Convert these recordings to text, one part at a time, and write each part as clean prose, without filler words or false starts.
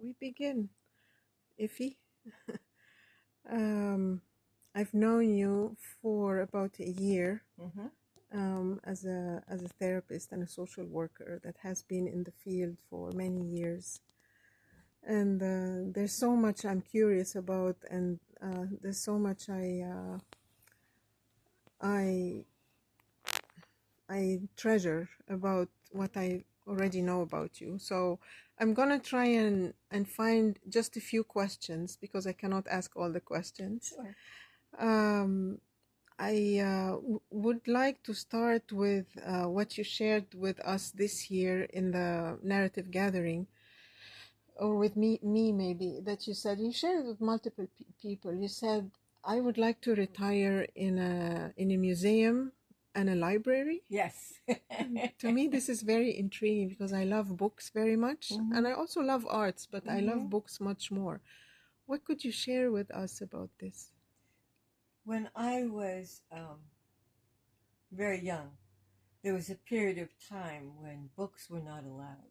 we begin. Iphi, I've known you for about a year as a therapist and a social worker that has been in the field for many years. And there's so much I'm curious about, and there's so much I treasure about what I already know about you. So I'm gonna try and find just a few questions because I cannot ask all the questions. Sure. I would like to start with what you shared with us this year in the narrative gathering, or with me maybe, that you said, you shared with multiple people. You said, I would like to retire in a museum and a library. Yes. To me, this is very intriguing because I love books very much, and I also love arts, but I love books much more. What could you share with us about this? When I was very young, there was a period of time when books were not allowed,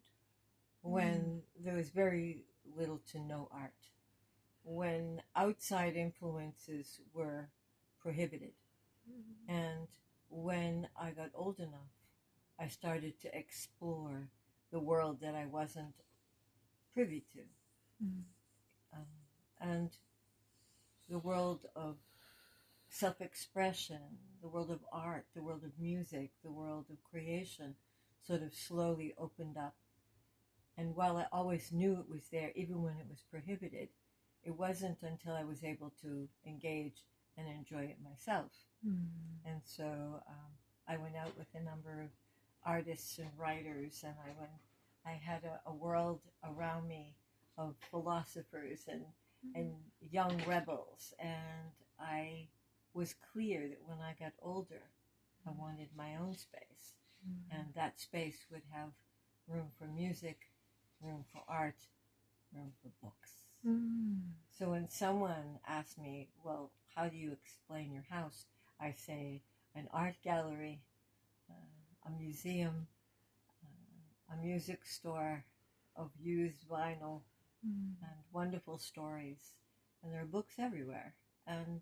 when there was very little to no art, when outside influences were prohibited. And when I got old enough, I started to explore the world that I wasn't privy to. And the world of self-expression, the world of art, the world of music, the world of creation sort of slowly opened up. And while I always knew it was there, even when it was prohibited, it wasn't until I was able to engage and enjoy it myself. And so I went out with a number of artists and writers, and I had a world around me of philosophers and young rebels, and I was clear that when I got older, I wanted my own space, and that space would have room for music, room for art, room for books. So when someone asks me, well, how do you explain your house? I say an art gallery, a museum, a music store of used vinyl, and wonderful stories. And there are books everywhere. And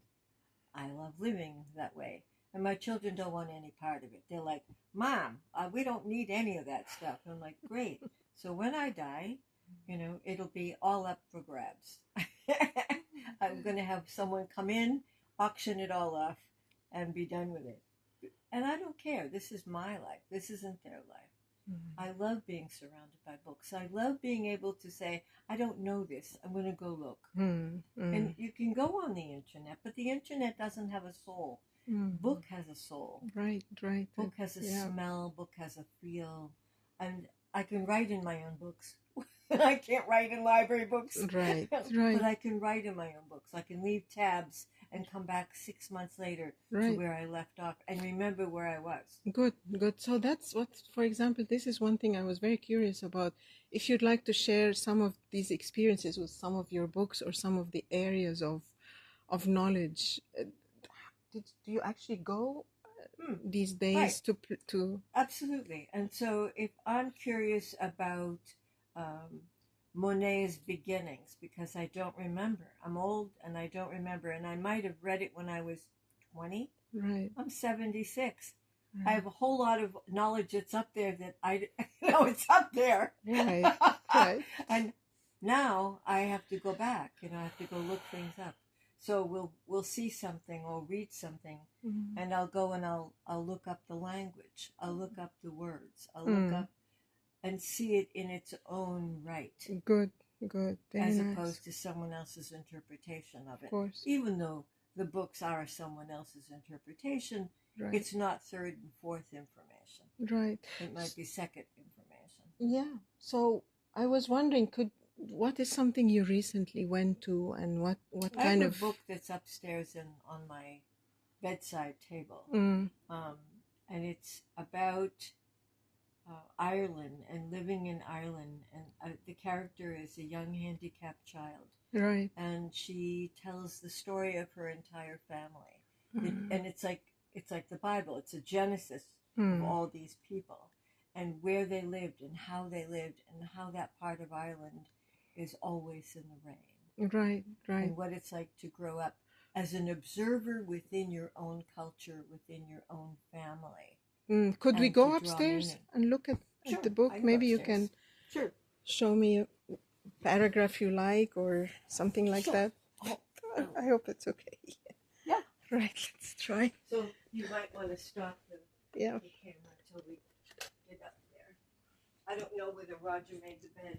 I love living that way. And my children don't want any part of it. They're like, Mom, we don't need any of that stuff. And I'm like, great. So when I die, it'll be all up for grabs. I'm going to have someone come in, auction it all off, and be done with it. And I don't care. This is my life. This isn't their life. I love being surrounded by books. I love being able to say, I don't know this. I'm going to go look. And you can go on the internet, but the internet doesn't have a soul. Book has a soul. Right. Book has a smell. Book has a feel. And I can write in my own books. I can't write in library books. Right. But I can write in my own books. I can leave tabs and come back 6 months later to where I left off and remember where I was. Good. So that's what, for example, this is one thing I was very curious about. If you'd like to share some of these experiences with some of your books or some of the areas of knowledge, do you actually go these days to? Absolutely. And so if I'm curious about Monet's beginnings, because I don't remember. I'm old and I don't remember, and I might have read it when I was 20. Right. I'm 76. Right. I have a whole lot of knowledge that's up there that it's up there. Right. And now I have to go back, I have to go look things up. So we'll see something or read something, and I'll go and I'll look up the language. I'll look up the words. I'll look up and see it in its own right. Good. Very as nice. Opposed to someone else's interpretation of it. Of course. Even though the books are someone else's interpretation, it's not third and fourth information. Right. It might be second information. Yeah. So I was wondering, what is something you recently went to, and what kind of... I have a book that's upstairs on my bedside table. And it's about Ireland and living in Ireland, and the character is a young handicapped child. Right. And she tells the story of her entire family. And it's like the Bible. It's a genesis of all these people and where they lived and how they lived and how that part of Ireland is always in the rain. Right, right. And what it's like to grow up as an observer within your own culture, within your own family. Could we and go to draw upstairs meaning. and look at Sure, the book? I go Maybe you upstairs. can Sure. show me a paragraph you like or something like Sure. that. Oh, I hope it's okay. yeah. Right, let's try. So you might want to stop the Yeah. camera until we get up there. I don't know whether Roger made the bed.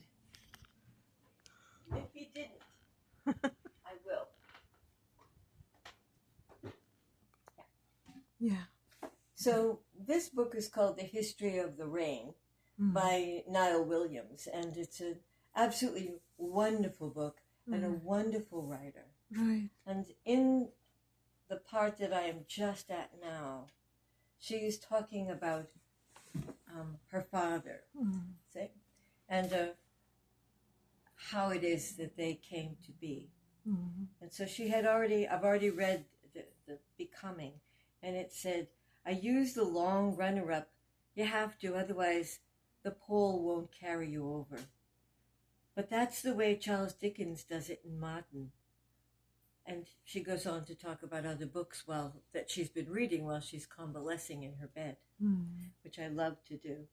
If he didn't, I will. Yeah. So this book is called The History of the Rain by Niall Williams, and it's an absolutely wonderful book and a wonderful writer. Right. And in the part that I am just at now, she is talking about her father, say, and how it is that they came to be. And so I've already read the Becoming, and it said, I use the long runner-up. You have to, otherwise the pole won't carry you over. But that's the way Charles Dickens does it in Martin. And she goes on to talk about other books that she's been reading while she's convalescing in her bed, which I love to do.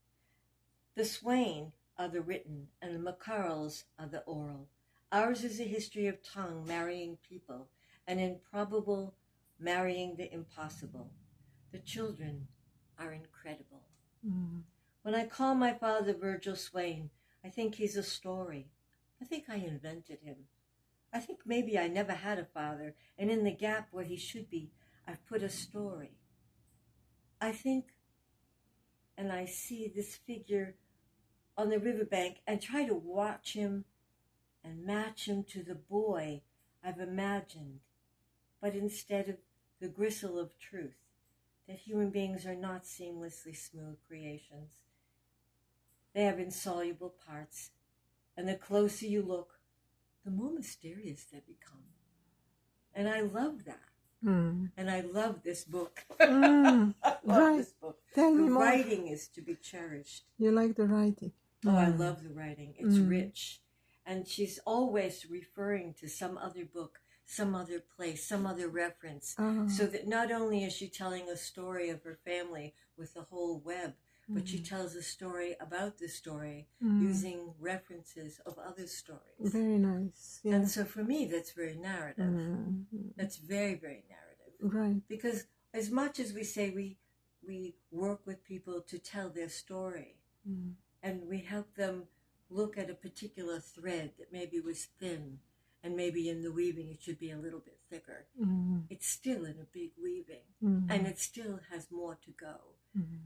The Swain are the written, and the Maccarrells are the oral. Ours is a history of tongue marrying people, and improbable marrying the impossible. The children are incredible. When I call my father Virgil Swain, I think he's a story. I think I invented him. I think maybe I never had a father, and in the gap where he should be, I've put a story. I think, and I see this figure on the riverbank and try to watch him and match him to the boy I've imagined, but instead of the gristle of truth, that human beings are not seamlessly smooth creations. They have insoluble parts, and the closer you look, the more mysterious they become. And I love that. And I love this book. I love this book. Tell the me more. writing is to be cherished. You like the writing? Oh, I love the writing. It's rich. And she's always referring to some other book, some other place, some other reference. So that not only is she telling a story of her family with the whole web, but she tells a story about the story using references of other stories. Very nice. Yeah. And so for me, that's very narrative. That's very, very narrative. Right. Because as much as we say we work with people to tell their story, and we help them look at a particular thread that maybe was thin, and maybe in the weaving it should be a little bit thicker. It's still in a big weaving, and it still has more to go.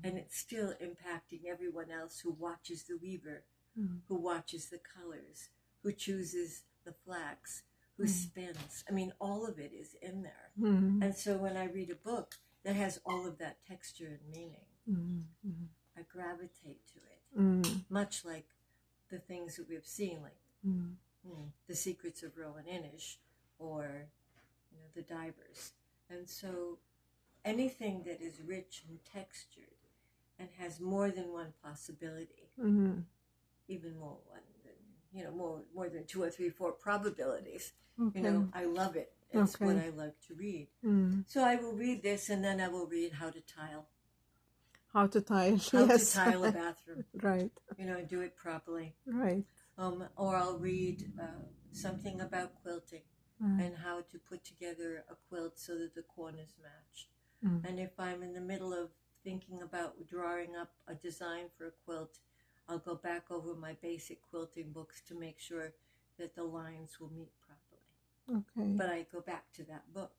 And it's still impacting everyone else who watches the weaver, who watches the colors, who chooses the flax, who spins. I mean, all of it is in there. And so when I read a book that has all of that texture and meaning, I gravitate to it, much like the things that we've seen, like The Secrets of Rowan Inish, or The Divers. And so anything that is rich and textured and has more than one possibility, even more more than 2 or 3, 4 probabilities. I love it. It's what I like to read. So I will read this, and then I will read How to Tile. How to tile? How Yes. to tile a bathroom. Right. Do it properly. Right. Or I'll read something about quilting and how to put together a quilt so that the corners match. And if I'm in the middle of thinking about drawing up a design for a quilt, I'll go back over my basic quilting books to make sure that the lines will meet properly. Okay. But I go back to that book.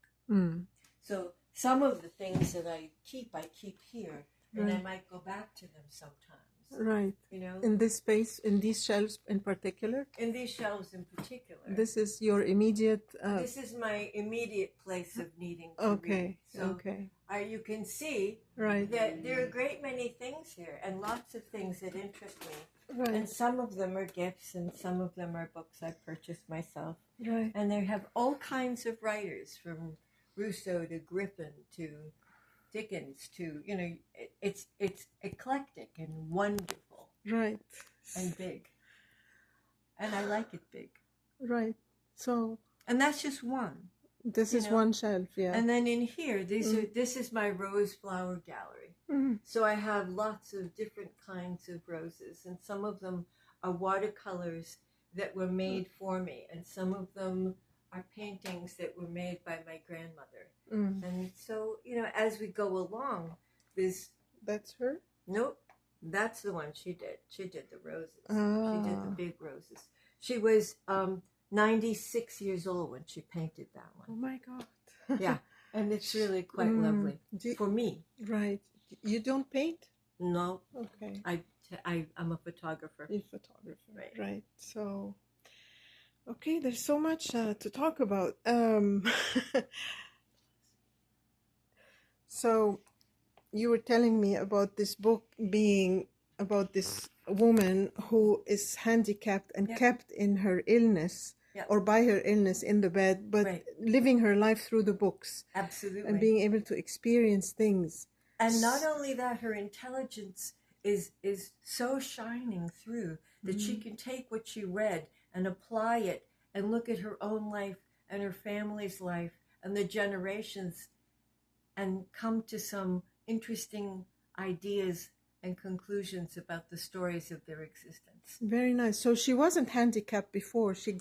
So some of the things that I keep here, and I might go back to them sometimes. Right. In this space, in these shelves in particular? In these shelves in particular. This is your immediate... This is my immediate place of needing to read. So you can see that there are a great many things here, and lots of things that interest me. Right. And some of them are gifts, and some of them are books I purchased myself. Right. And they have all kinds of writers, from Rousseau to Griffin to Dickens to, it's eclectic and wonderful. Right. And big. and I like it big. Right. So, and that's just one. This is one shelf, yeah. And then in here, this is my rose flower gallery. So I have lots of different kinds of roses, and some of them are watercolors that were made for me, and some of them are paintings that were made by my grandmother. And so, as we go along, That's her? Nope. That's the one she did. She did the roses. She did the big roses. She was 96 years old when she painted that one. Oh my God. Yeah. And it's really quite lovely for me. Right. You don't paint? No. Okay. I'm a photographer. You're a photographer. Right. So, okay, there's so much to talk about. So, you were telling me about this book being about this woman who is handicapped and kept in her illness or by her illness in the bed, but living her life through the books. Absolutely. And being able to experience things. And not only that, her intelligence is so shining through that she can take what she read and apply it and look at her own life and her family's life and the generations and come to some interesting ideas and conclusions about the stories of their existence. Very nice. So she wasn't handicapped before. She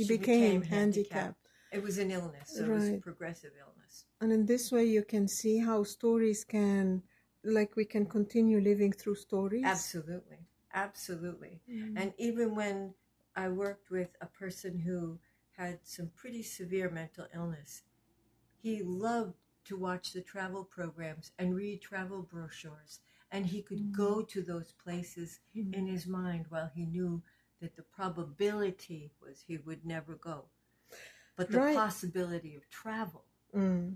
became handicapped. It was an illness, so it was a progressive illness. And in this way you can see how stories can, we can continue living through stories. Absolutely. Absolutely. And even when I worked with a person who had some pretty severe mental illness, he loved to watch the travel programs and read travel brochures, and he could go to those places in his mind while he knew that the probability was he would never go, but the possibility of travel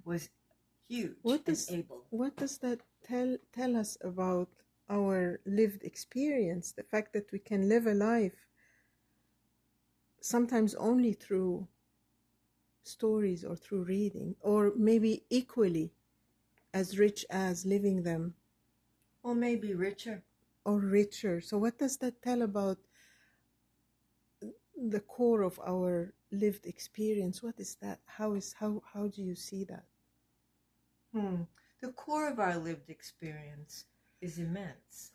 was huge. What does that tell us about our lived experience, the fact that we can live a life sometimes only through stories or through reading, or maybe equally as rich as living them, or maybe richer or richer? So what does that tell about the core of our lived experience? What is that? How do you see that? The core of our lived experience is immense.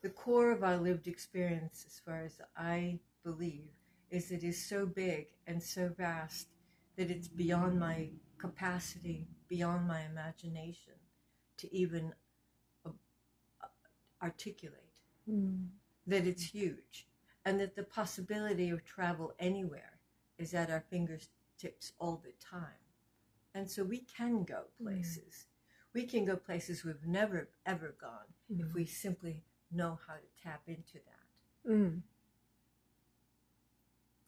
The core of our lived experience, as far as I believe, is it is so big and so vast that it's beyond my capacity, beyond my imagination to even articulate. That it's huge, and that the possibility of travel anywhere is at our fingertips all the time. And so we can go places. We can go places we've never, ever gone if we simply know how to tap into that.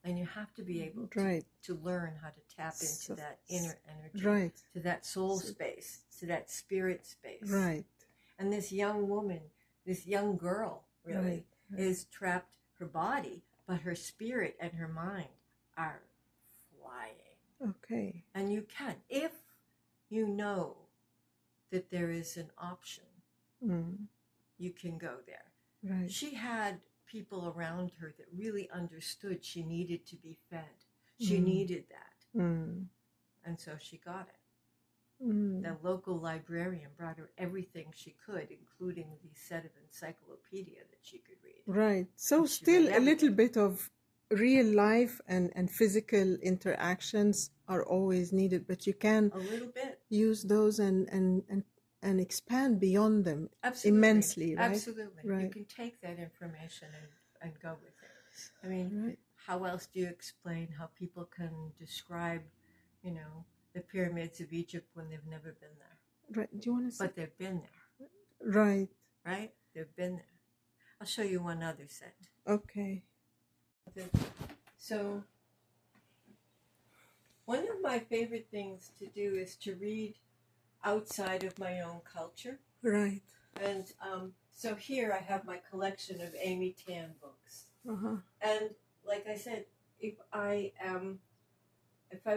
And you have to be able to learn how to tap into that inner energy, to that soul space, to that spirit space. And this young woman, this young girl, really, is trapped. Her body, but her spirit and her mind are flying. Okay. And you can, if you know that there is an option, you can go there. She had people around her that really understood she needed to be fed. She needed that. And so she got it. The local librarian brought her everything she could, including the set of encyclopedia that she could read. So still a little bit of real life and physical interactions are always needed, but you can a little bit use those and expand beyond them immensely, right? Absolutely. You can take that information and go with it. I mean, how else do you explain how people can describe, the pyramids of Egypt when they've never been there? Do you want to say? But they've been there. Right? They've been there. I'll show you one other set. Okay. So, one of my favorite things to do is to read outside of my own culture. And so here I have my collection of Amy Tan books. And like I said, if I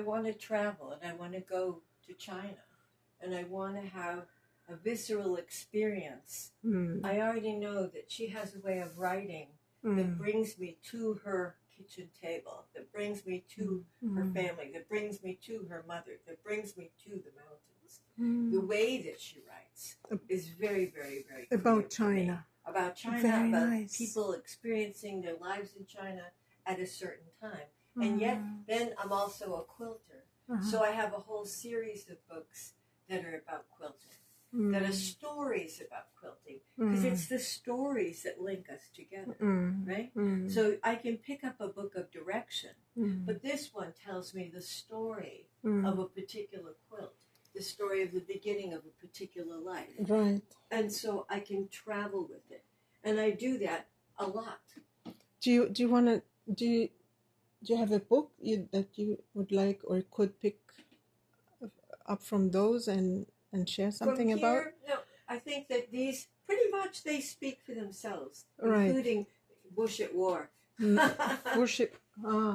want to travel and I want to go to China and I want to have a visceral experience, I already know that she has a way of writing that brings me to her kitchen table, that brings me to her family, that brings me to her mother, that brings me to the mountains. The way that she writes is very, very, very clear About to me. China. About China, Very about nice. people experiencing their lives in China at a certain time. And yet, then I'm also a quilter. So I have a whole series of books that are about quilting, that are stories about quilting, because it's the stories that link us together, right? So I can pick up a book of direction, but this one tells me the story of a particular quilt, the story of the beginning of a particular life. Right. And so I can travel with it. And I do that a lot. Do you want to, do you have a book that you would like or could pick up from those and share something From about? here, no, I think that these, pretty much they speak for themselves, Right. including Bush at War. Worship.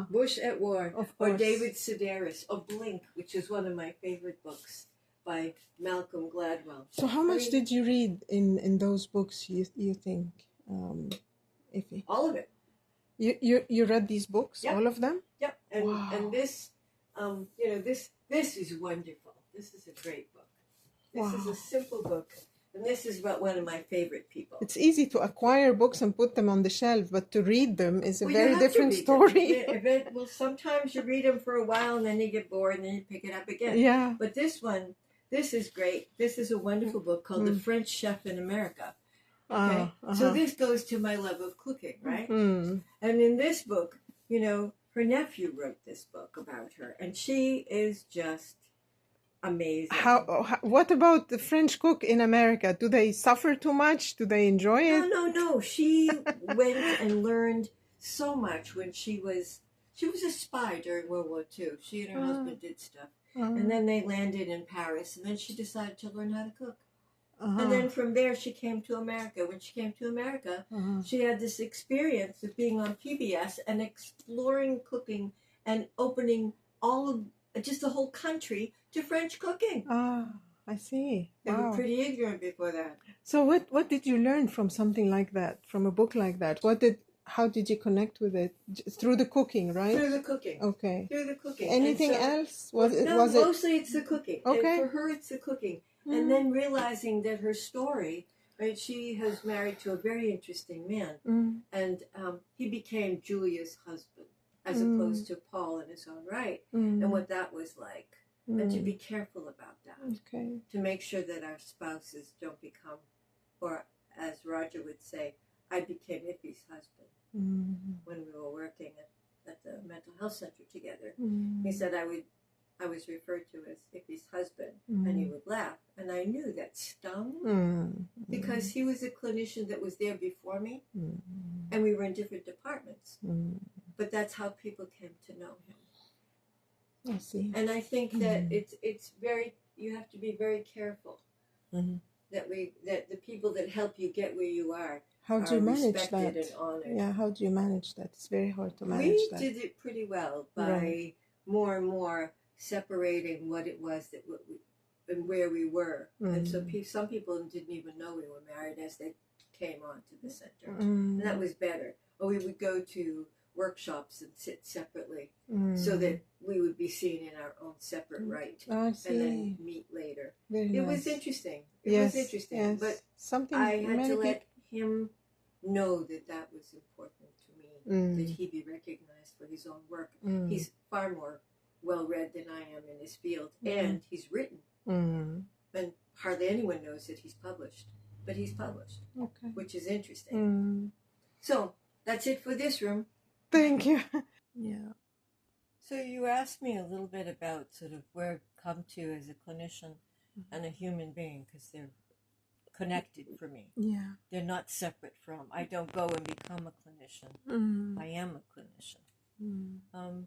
Bush at War. Of Or course. David Sedaris, or Blink, which is one of my favorite books by Malcolm Gladwell. So how much did you read in those books, you think, Iphi? All of it. You read these books, Yep. all of them? Yep. And Wow. and this, this is wonderful. This is a great book. This is a simple book. And this is about one of my favorite people. It's easy to acquire books and put them on the shelf, but to read them is a Well, you very have to different read story. them. Well, sometimes you read them for a while and then you get bored and then you pick it up again. Yeah. But this one, this is great. This is a wonderful book called The French Chef in America. Okay? So this goes to my love of cooking, right? And in this book, her nephew wrote this book about her, and she is just amazing. What about the French cook in America? Do they suffer too much? Do they enjoy it? No. She went and learned so much when she was a spy during World War II. She and her husband did stuff. And then they landed in Paris, and then she decided to learn how to cook. And then from there, she came to America. When she came to America, she had this experience of being on PBS and exploring cooking and opening just the whole country to French cooking. I see. They Wow. were pretty ignorant before that. So what did you learn from something like that, from a book like that? How did you connect with it? Through the cooking, right? Through the cooking. Okay. Through the cooking. Anything else? Was it? Mostly it's the cooking. Okay. And for her, it's the cooking. And then realizing that her story, right? She has married to a very interesting man, and he became Julia's husband as opposed to Paul in his own right, and what that was like, and to be careful about that, Okay. to make sure that our spouses don't become, or as Roger would say, I became Iphi's husband when we were working at the mental health center together. He said I was referred to as Iphi's husband, and he would laugh. And I knew that stung because he was a clinician that was there before me, and we were in different departments. But that's how people came to know him. I see. And I think that it's very, you have to be very careful that the people that help you get where you are How do you manage respected that? and honored. Yeah, how do you manage that? It's very hard to manage that. We did it pretty well by more and more separating what it was that and where we were. And so some people didn't even know we were married as they came on to the center. And that was better. Or we would go to workshops and sit separately so that we would be seen in our own separate right. I see. And then meet later. Very It nice. was interesting. It was interesting. Yes. But Something I had many to let him know that was important to me, that he be recognized for his own work. He's far more well-read than I am in his field, and he's written. And hardly anyone knows that he's published, but he's published, which is interesting. So that's it for this room. Thank you. Yeah. So you asked me a little bit about sort of where I've come to as a clinician and a human being, because they're connected for me. Yeah. They're not separate from. I don't go and become a clinician. I am a clinician.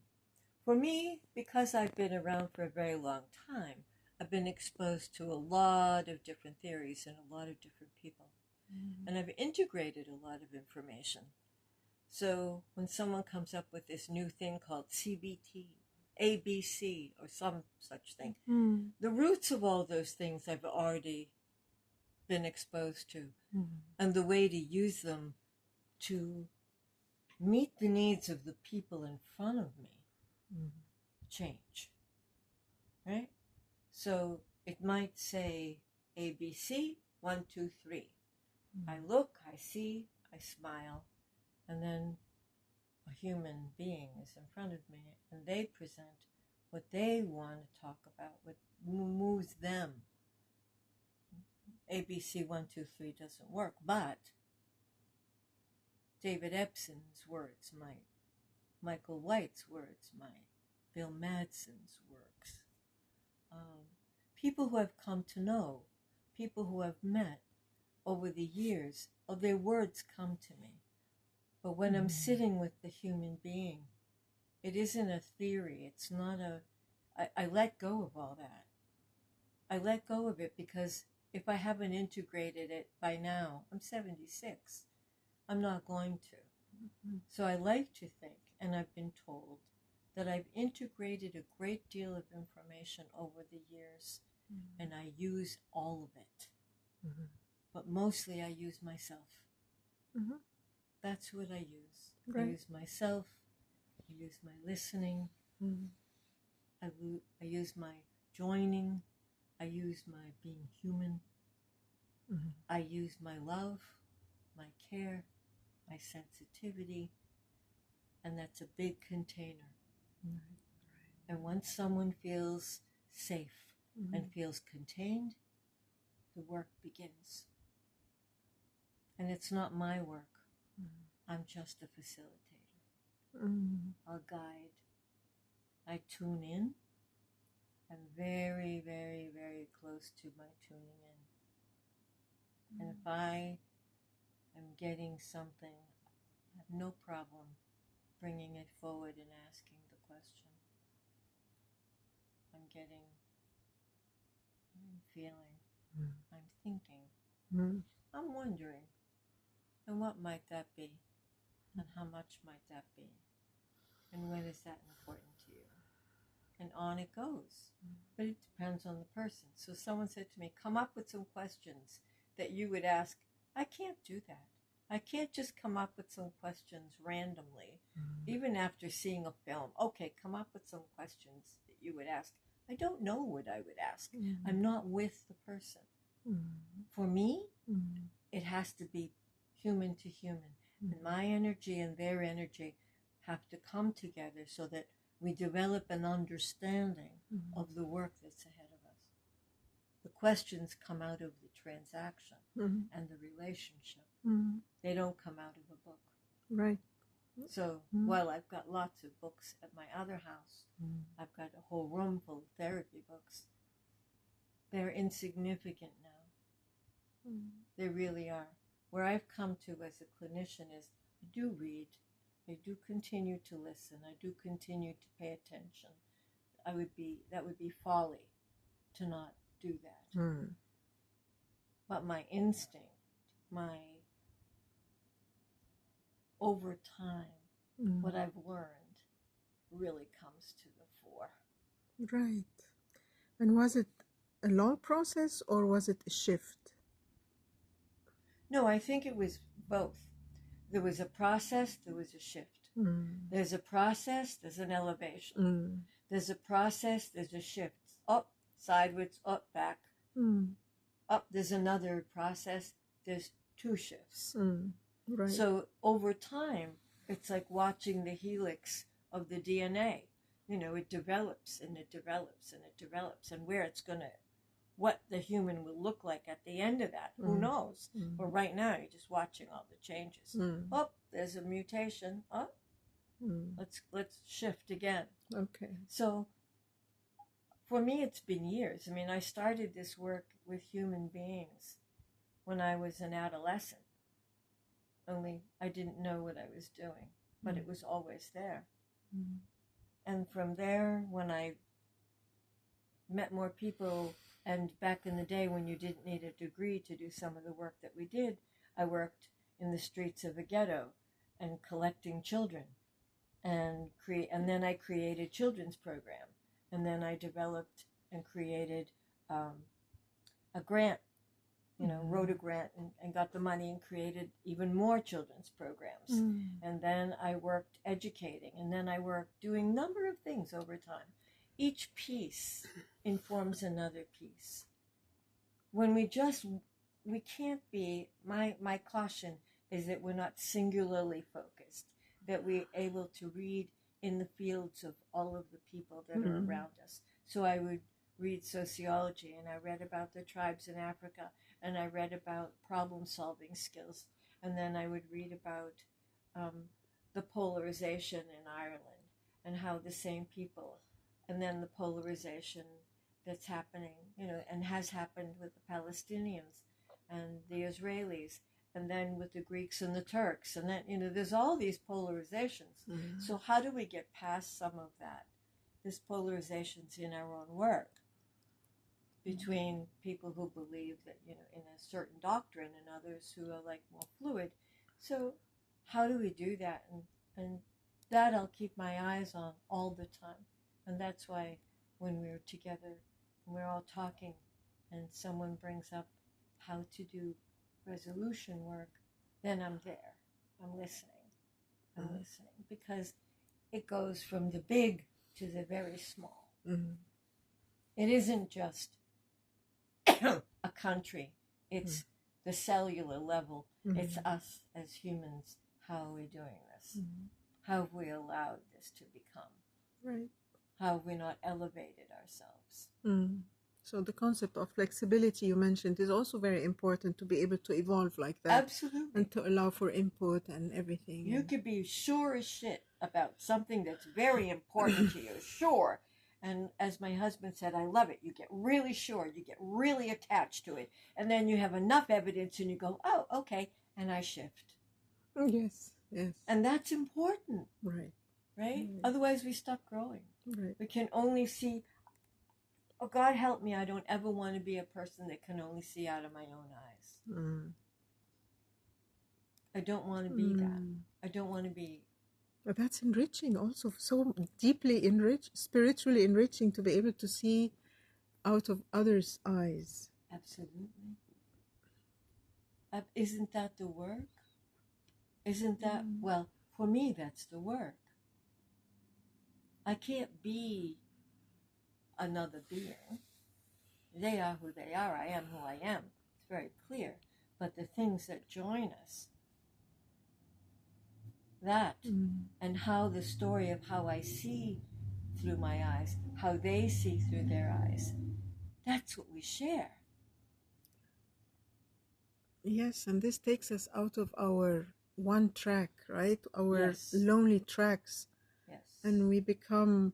For me, because I've been around for a very long time, I've been exposed to a lot of different theories and a lot of different people. And I've integrated a lot of information. So when someone comes up with this new thing called CBT, ABC, or some such thing, the roots of all those things I've already been exposed to, and the way to use them to meet the needs of the people in front of me, change, right? So it might say ABC, 1, 2, 3. I look, I see, I smile, and then a human being is in front of me, and they present what they want to talk about, what moves them. ABC 1, 2, 3 doesn't work, but David Epson's words might, Michael White's words might, Bill Madsen's works. People who have come to know, people who have met over the years, their words come to me. But when I'm sitting with the human being, it isn't a theory. It's not I let go of all that. I let go of it because if I haven't integrated it by now, I'm 76, I'm not going to. So I like to think, and I've been told, that I've integrated a great deal of information over the years, and I use all of it. But mostly I use myself. That's what I use. Right. I use myself, I use my listening, I use my joining, I use my being human, I use my love, my care, my sensitivity, and that's a big container. And once someone feels safe and feels contained, the work begins. And it's not my work. I'm just a facilitator. I'll guide. I tune in. I'm very, very, very close to my tuning in. And if I am getting something, I have no problem bringing it forward and asking the question. I'm getting, I'm feeling, I'm thinking, I'm wondering, and what might that be? And how much might that be? And when is that important to you? And on it goes. But it depends on the person. So someone said to me, come up with some questions that you would ask. I can't do that. I can't just come up with some questions randomly, even after seeing a film. Okay, come up with some questions that you would ask. I don't know what I would ask. I'm not with the person. For me, it has to be human to human. And my energy and their energy have to come together so that we develop an understanding of the work that's ahead of us. The questions come out of the transaction and the relationship. They don't come out of a book. Right. So while I've got lots of books at my other house, I've got a whole room full of therapy books. They're insignificant now. They really are. Where I've come to as a clinician is I do read, I do continue to listen, I do continue to pay attention. That would be folly to not do that. But my instinct, my over time, what I've learned really comes to the fore. Right. And was it a long process or was it a shift? No, I think it was both. There was a process, there was a shift. There's a process, there's an elevation. There's a process, there's a shift. Up, sideways, up, back. Up, there's another process, there's two shifts. Right. So over time, it's like watching the helix of the DNA. You know, it develops and it develops and it develops, and where it's going to, what the human will look like at the end of that, who knows? But right now, you're just watching all the changes. Oh, there's a mutation. Oh, let's shift again. Okay. So for me, it's been years. I mean, I started this work with human beings when I was an adolescent. Only I didn't know what I was doing, but it was always there. And from there, when I met more people, and back in the day when you didn't need a degree to do some of the work that we did, I worked in the streets of a ghetto and collecting children. And then I created children's program. And then I developed and created a grant you know, wrote a grant and got the money and created even more children's programs. And then I worked educating, and then I worked doing a number of things over time. Each piece informs another piece. When we can't be, my caution is that we're not singularly focused, that we're able to read in the fields of all of the people that are around us. So I would read sociology, and I read about the tribes in Africa, and I read about problem-solving skills, and then I would read about the polarization in Ireland and how the same people, and then the polarization that's happening, you know, and has happened with the Palestinians and the Israelis, and then with the Greeks and the Turks, and then, you know, there's all these polarizations. So how do we get past some of that? This polarization's in our own work between people who believe that, you know, in a certain doctrine and others who are like more fluid. So how do we do that? And that I'll keep my eyes on all the time. And that's why when we're together and we're all talking and someone brings up how to do resolution work, then I'm there. I'm listening. I'm listening, because it goes from the big to the very small. It isn't just a country. It's the cellular level. It's us as humans. How are we doing this? How have we allowed this to become? Right. How have we not elevated ourselves? So the concept of flexibility you mentioned is also very important, to be able to evolve like that. Absolutely. And to allow for input and everything. You could be sure as shit about something that's very important to you. Sure. And as my husband said, I love it. You get really sure. You get really attached to it. And then you have enough evidence and you go, oh, okay. And I shift. Yes, yes. And that's important. Right. Right? Otherwise we stop growing. Right. We can only see, oh, God help me, I don't ever want to be a person that can only see out of my own eyes. I don't want to be that. I don't want to be. But that's enriching also, so deeply enriched, spiritually enriching, to be able to see out of others' eyes. Absolutely. Isn't that the work? Isn't that, well, for me, that's the work. I can't be another being. They are who they are. I am who I am. It's very clear. But the things that join us, that, and how the story of how I see through my eyes, how they see through their eyes, that's what we share. Yes, and this takes us out of our one track, right? Our Yes. lonely tracks. Yes. And we become,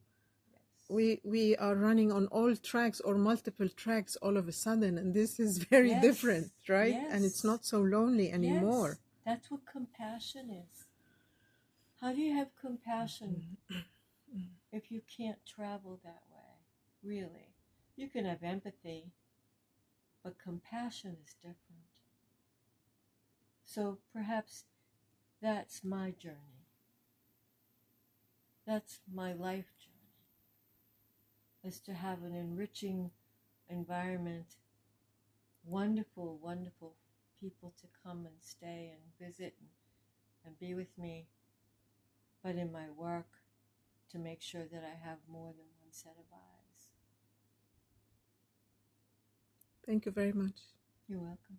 we are running on all tracks or multiple tracks all of a sudden. And this is very different, right? Yes. And it's not so lonely anymore. Yes. That's what compassion is. How do you have compassion if you can't travel that way? Really. You can have empathy, but compassion is different. So perhaps that's my journey. That's my life journey, is to have an enriching environment, wonderful, wonderful people to come and stay and visit and be with me, but in my work, to make sure that I have more than one set of eyes. Thank you very much. You're welcome.